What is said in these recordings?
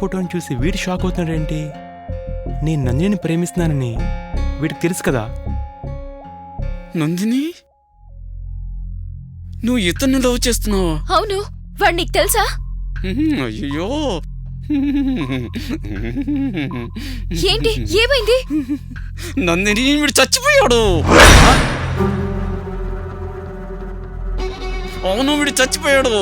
ఫోటోని చూసి వీడు షాక్ అవుతున్నాడేంటి? నేను నందిని ప్రేమిస్తున్నానని వీడికి తెలుసు కదా. నందిని, నువ్వు ఇతన్ని లవ్ చేస్తున్నావా? అవును, వాడు నీకు తెలుసా? అయ్యో, ఏంటి, ఏమైంది? నందిని, వీడు చచ్చిపోయాడు. అవును, వీడు చచ్చిపోయాడు.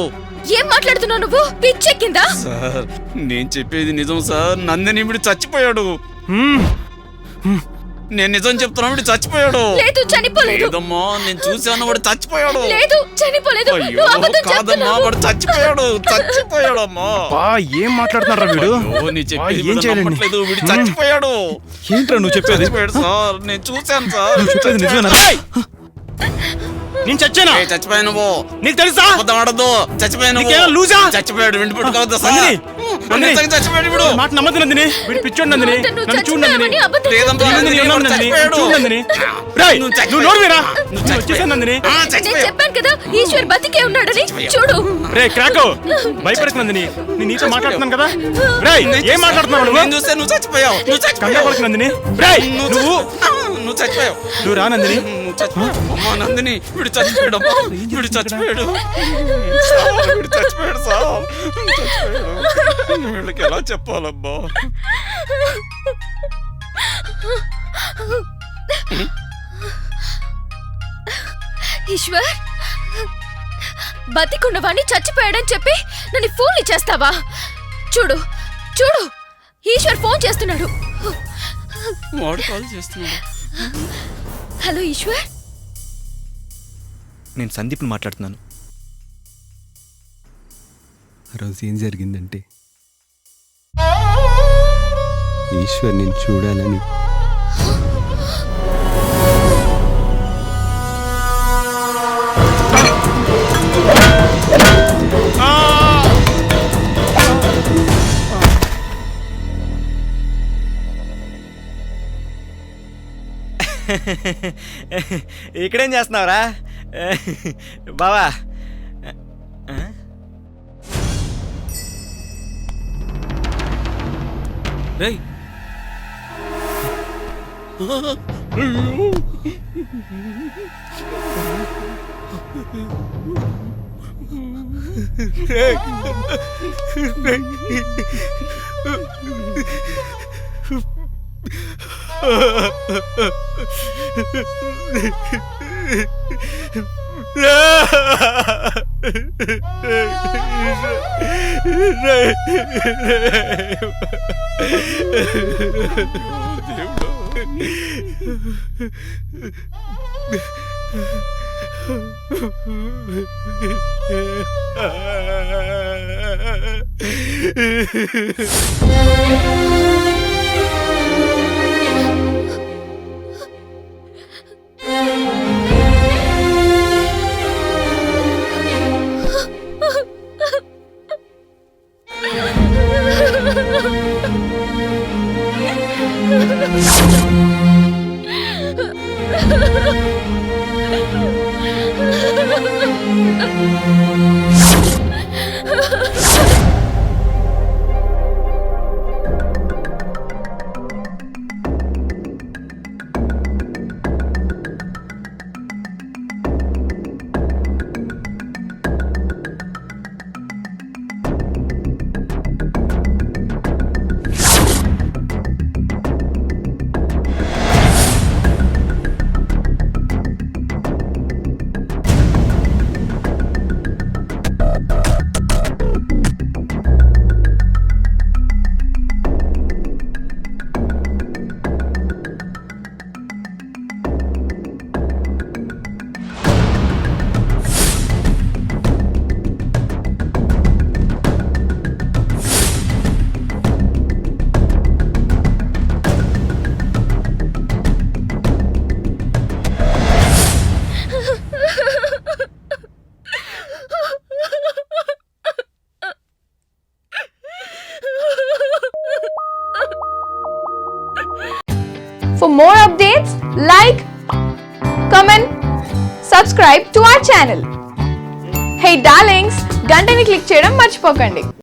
ఏం మాట్లాడుతున్నావు నువ్వు? పిచ్చెక్కిందా? సార్, నేను చెప్పేది నిజం సార్. నందిని, వీడు చచ్చిపోయాడు. నేను నిజం చెప్తున్నా, వీడు చచ్చిపోయాడు. లేదు, చనిపోలేదు. లేదమ్మా, నేను చూశాను, వాడు చచ్చిపోయాడు. లేదు, చనిపోలేదు. అయ్యో కాదమ్మా, వాడు చచ్చిపోయాడు. చచ్చిపోయాడమ్మా. ఏం మాట్లాడుతున్నారా వీడు? నీ చెప్పేది నమ్మట్లేదు, వీడు చచ్చిపోయాడు. ఏంట్రా నువ్వు చెప్పేది? చచ్చిపోయాడు సార్, నేను చూశాను సార్. చెప్పేది నిజమేనా? నేను చచ్చానా? చచ్చిపోయాను. నీకు తెలుసా? ఆడద్దు, చచ్చిపోయాను. లూజా? చచ్చిపోయాడు. వింటు పుట్టుకోవద్దు సార్. చచ్చిపోయాడు వీడు. మాట నమ్మద్దు నందిని, వీడు పిచ్చోడు నందిని. నన్ను చూడు నందిని. లేదమ్మా, నేను చెప్పాను కదా, ఈశ్వర్ బతికే ఉన్నాడని. చూడు. రే క్రాకో, భయపడకు నందిని, నేను నీతో మాట్లాడుతున్నాను కదా. రేయ్, ఏం మాట్లాడుతున్నావు నువ్వు? నేను చూస్తే నువ్వు చచ్చిపోయావు. నువ్వు చచ్చిపోయావు నందిని. రేయ్, నువ్వు చచ్చిపోయావు. నువ్వు రా నందిని. అమ్మా నందిని, వీడు చచ్చిపోయాడు. వీడు చచ్చిపోయాడు. వీడు చచ్చిపోయాడు సార్. వీళ్ళకి ఎలా చెప్పాలమ్మా? ఈశ్వర్, బతికున్నవాణ్ణి చచ్చిపోయాడని చెప్పి నన్ను ఫోన్లు చేస్తావా? చూడు చూడు, ఈశ్వర్ ఫోన్ చేస్తున్నాడు. వాడు కాల్ చేస్తున్నాడు. హలో ఈశ్వర్. నేను సందీప్ని మాట్లాడుతున్నాను. ఆ రోజు ఏం జరిగిందంటే, ఈశ్వర్ నేను చూడాలని ఇక్కడేం చేస్తున్నావురా బావా? రేయ్, For more updates, like, comment, subscribe to our channel. Hey darlings, గంటని click చేయడం మర్చిపోకండి.